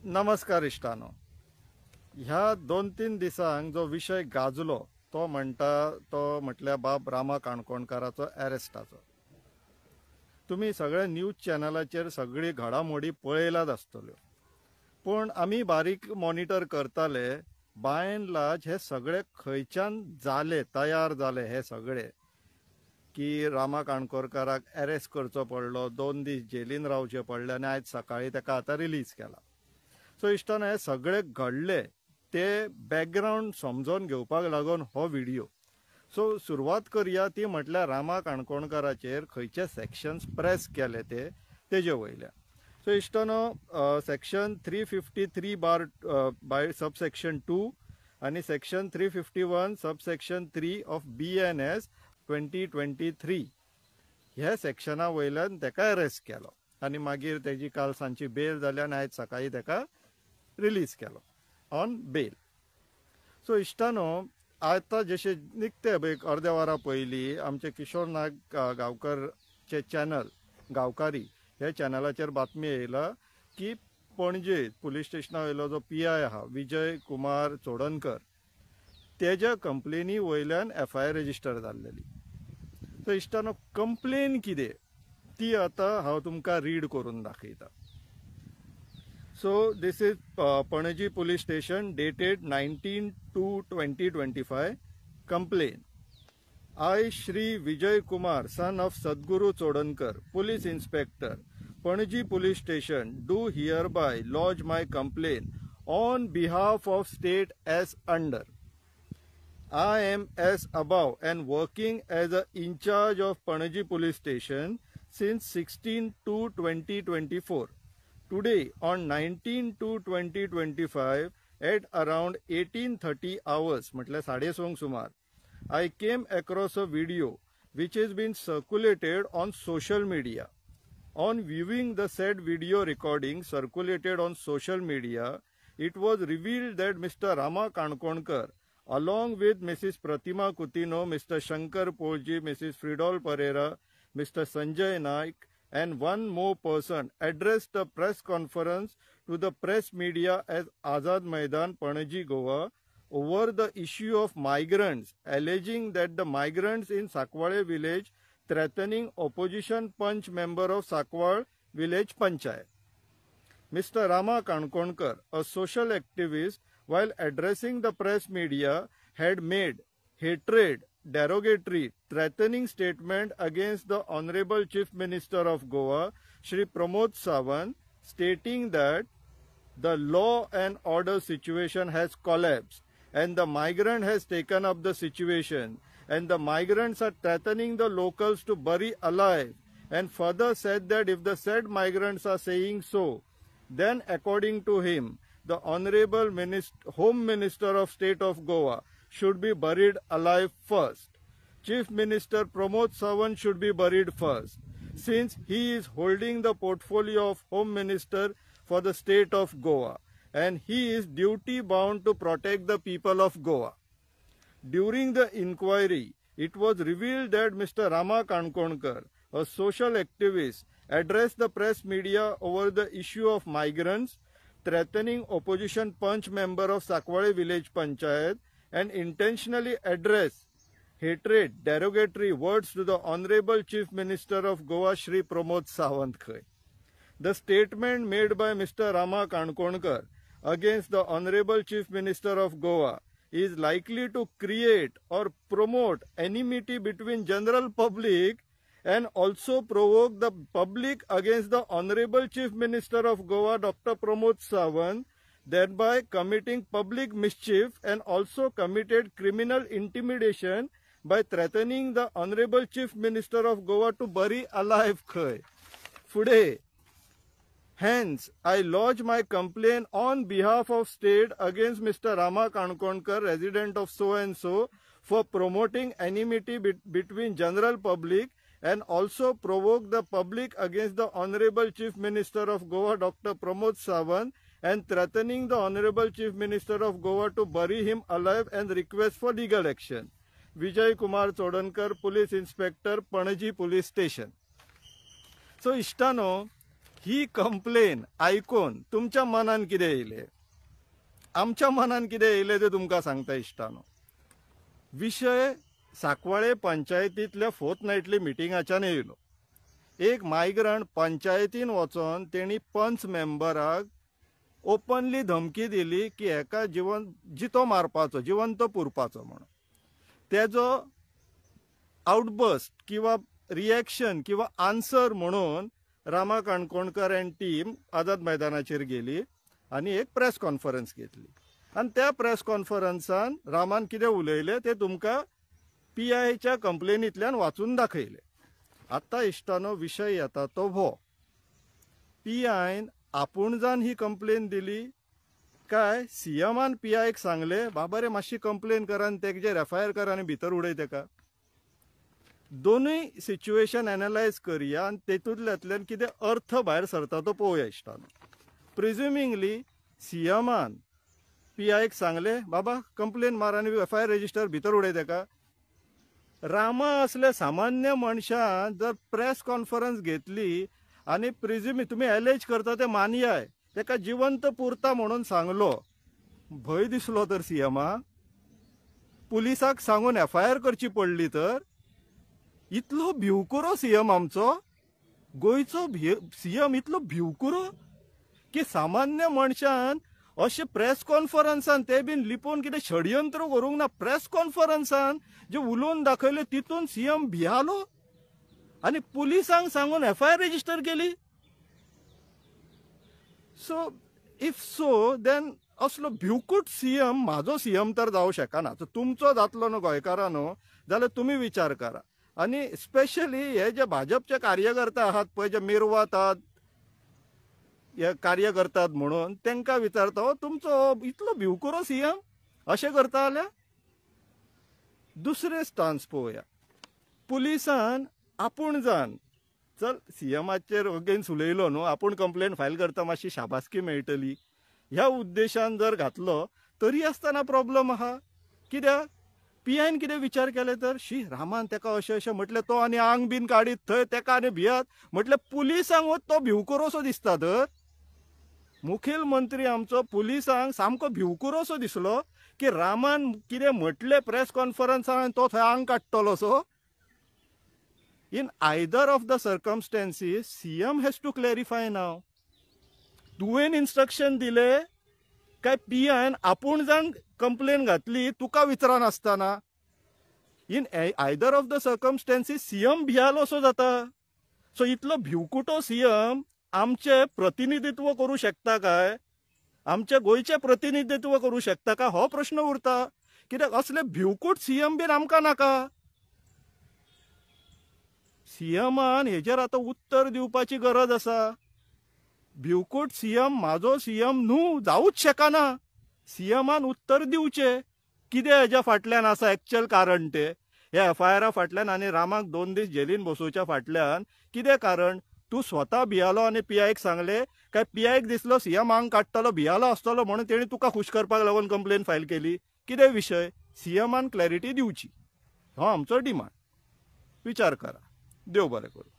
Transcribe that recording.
नमस्कार इष्टानो. ह्या 2-3 दिसांक जो विषय गाजलो तो म्हटल्या बाब रामा काणकोणकाराचो अरेस्टाचो. तुम्ही सगळे न्यूज चॅनलाचेर सगळी घडामोडी पळयलाच आसतल्यो, पण आमी बारीक मॉनिटर करताले बाय एंड लार्ज हे सगळे खंयच्यान तयार जाले हे सगळे की रामा काणकोणकाराक अरेस्ट करचो पडलो, 2 दीस जेलीन रावचे पडले आनी आयज सकाळी ताका आतां रिलीज केला. सो इश्टान हे सगळे घडले ते बॅकग्राऊंड समजून घेवपाक लागून हो व्हिडिओ. सो सुरवात करूया ती म्हटल्यार रामा काणकोणकाराचेर खंयचे सेक्शन्स प्रेस केले तेजे वयल्यान. सो इश्टानो सेक्शन 353 बाय सबसेक्शन 2 आनी सेक्शन 351 सबसेक्शन 3 ऑफ BNS 2023 ह्या सेक्शना वयल्यान ताका अरेस्ट केलो आनी मागीर तेजी काल सांची बेल जाली आनी आयज सकाळी ताका रिलीज केलो ऑन बेल. सो इश्टानो आता जशे निकते एक अर्द्या वरा पयलीं आमचे किशोर नाग गांवकरचे चॅनल गांवकारी ह्या चॅनलाचेर बातमी येयला की पणजे पुलीस स्टेशना वयलो जो PI आहा विजय कुमार चोडणकर तेज्या कंप्लेनी वयल्यान FIR रजिस्टर जाल्लेली. सो इश्टानो कंप्लेन कितें ती आतां हांव तुमकां रीड करून दाखयता. So this is Panaji Police Station dated 19/2/2025. Complaint. I, Shri Vijay Kumar, son of Sadguru Chodankar, Police Inspector, Panaji Police Station, do hereby lodge my complaint on behalf of state as under. I am as above and working as a in charge of Panaji Police Station since 16/2/2024. Today, on 19/2/2025, at around 18:30 hours, म्हटल्यार 6:30 सुमार, I came across a video which has been circulated on social media. On viewing the said video recording circulated on social media, it was revealed that Mr. Rama Kankonkar, along with Mrs. Pratima Kutino, Mr. Shankar Polji, Mrs. Fridol Pereira, Mr. Sanjay Naik, and one more person addressed a press conference to the press media as Azad Maidan, Panaji, Goa, over the issue of migrants, alleging that the migrants in Sakwale village threatening opposition punch member of Sakwal village Panchayat. Mr. Rama Kankonkar, a social activist, while addressing the press media, had made hatred, derogatory, threatening statement against the Honorable Chief Minister of Goa, Shri Pramod Sawant, stating that the law and order situation has collapsed and the migrant has taken up the situation and the migrants are threatening the locals to bury alive, and further said that if the said migrants are saying so, then according to him, the Honorable Home Minister of State of Goa should be buried alive first. Chief Minister Pramod Sawant should be buried first, since he is holding the portfolio of Home Minister for the state of Goa, and he is duty bound to protect the people of Goa. During the inquiry, it was revealed that Mr. Rama Kankonkar, a social activist, addressed the press media over the issue of migrants threatening opposition punch member of Sakwale village Panchayat, and intentionally address hatred, derogatory words to the Honorable Chief Minister of Goa, Shri Pramod Sawant. The statement made by Mr. Rama Kankonkar against the Honorable Chief Minister of Goa is likely to create or promote enmity between general public and also provoke the public against the Honorable Chief Minister of Goa, Dr. Pramod Sawant, thereby committing public mischief, and also committed criminal intimidation by threatening the Honorable Chief Minister of Goa to bury alive Khoi. Fude. Hence, I lodge my complaint on behalf of state against Mr. Rama Kankonkar, resident of so-and-so, for promoting enmity between general public and also provoke the public against the Honorable Chief Minister of Goa, Dr. Pramod Sawant, and threatening the Honorable Chief Minister of Goa to bury him alive and request for legal action. Vijay Kumar Chodankar, Police Inspector, Panaji Police Station. So, Ishtano, he complain आयकून तुमच्या मनान कितें येयलें? आमच्या मनान कितें येयलें तें तुमकां सांगता इश्टानो. विशय सांकवाळे पंचायतींतल्या फोर्थनायटली मिटिंगाच्यान येयलो. एक मायग्रंट पंचायतीन वचोन तेणी पंच मेंबराक ओपनली धमकी दिली की हेका जितो मारपाचो, जिवंत पुरपाचो म्हणून. तेजो आउटबस्ट किंवा रिएक्शन किंवा आन्सर म्हणून रामा काणकोणकर एंड टीम आझाद मैदानाचेर गेली आनी एक प्रेस कॉन्फरन्स घेतली. आनी त्या प्रेस कॉन्फरन्सान रामान कितें उलयलें तें तुमकां PIच्या कंप्लेनींतल्यान वाचून दाखयलें. आतां इश्टानो विशय येता तो हो. PIन आपूण जावन ही कंप्लेन दिली काय CMन PIक सांगलें बाबा रे मातशी कंप्लेन कर आनी तेजेर FIR कर आनी भितर उडय तेका. दोनूय सिच्युएशन एनालायज करया आनी तेतूंतल्यातल्यान कितें अर्थ भायर सरता तो पळोवया इश्टानो. प्रिज्युमिंगली CMन PIक सांगलें बाबा कंप्लेन मार आनी FIR रेजिस्टर भितर उडय तेका. रामा असल्या सामान्य मनशान जर प्रेस कॉन्फरन्स घेतली आनी प्रिज्युमी तुमी एलेज करता ते मानयाय तेका जिवंत पुरता म्हणून सांगलो, भंय दिसलो तर CMक? पुलिसाक सांगून FIR करची पडली तर? इतलो भिवकुरो CM आमचो? गोंयचो CM इतलो भिवकुरो की सामान्य मनशान अशें प्रेस कॉन्फरन्सान ते बीन लिपोवन कितें षडयंत्र करूंक ना. प्रेस कॉन्फरन्सान जे उलोवन दाखयलें तितून CM भियालो आनी पुलिसांक सांगून FIR रेजिस्टर केली. सो इफ सो देन असलो भिवकूट CM म्हाजो CM तर जावं शकना. तुमचो जातलो न्हू गोंयकारांनो जाल्यार तुमी विचार करा. आनी स्पेशली हे जे भाजपचे कार्यकर्ता आहात पळय जे मिरवातात हे कार्य करतात म्हणून तांकां विचारता हो तुमचो इतलो भिवकुरो CM अशें करता जाल्यार? दुसरे स्टान्स पळोवया. पुलिसान आपूण जावन चल CMचेर अगेन्स्ट उलयलो न्हू, आपूण कंप्लेन फायल करता मातशी शाबासकी मेळटली ह्या उद्देशान जर घातलो तरी आसतना प्रॉब्लेम आहा. कित्याक PIन कितें विचार केले तर रामान तेका अशें अशें म्हटलें तो आनी आंग बीन काडीत थंय तेका आनी भियात म्हटल्यार पुलिसांक तो भिवकुरोसो दिसता तर? मुखेल मंत्री आमचो पुलिसांक सामको भिवकुरोसो दिसलो की रामान कितें म्हटलें प्रेस कॉन्फरन्सान तो थंय आंग काडटलो सो? In either of the circumstances CM has to clarify now. तुवें इन्स्ट्रक्शन दिलें काय PIन आपूण जावन कंप्लेन घातली तुका विचारनासतना? In either of the circumstances CM भियालो असो जाता. सो इतलो भिवकुटो CM आमचे प्रतिनिधित्व करू शकता काय? आमच्या गोंयचे प्रतिनिधित्व करू शकता का हो प्रश्न उरता. कित्याक असले भिवकूट CM बीन आमकां नाका. CMन हेजेर आतां उत्तर दिवपाची गरज आसा. भिवकूट CM म्हाजो CM न्हू जावूच शकना. CMन उत्तर दिवचें कितें हेज्या फाटल्यान आसा एक्चुअल कारण ते. हे FIR फाटल्यान आनी रामाक 2 दीस जेलीन बसोवच्या फाटल्यान कितें कारण? तूं स्वता भियालो आनी PIक सांगलें काय PIक दिसलो CM आंग काडटलो भियालो आसतलो म्हणून तेणी तुका खूश करपाक लागून कंप्लेन फायल केली? कितें विशय? CMन क्लॅरिटी दिवची हो आमचो डिमांड. विचार करा. देव बरें करूं.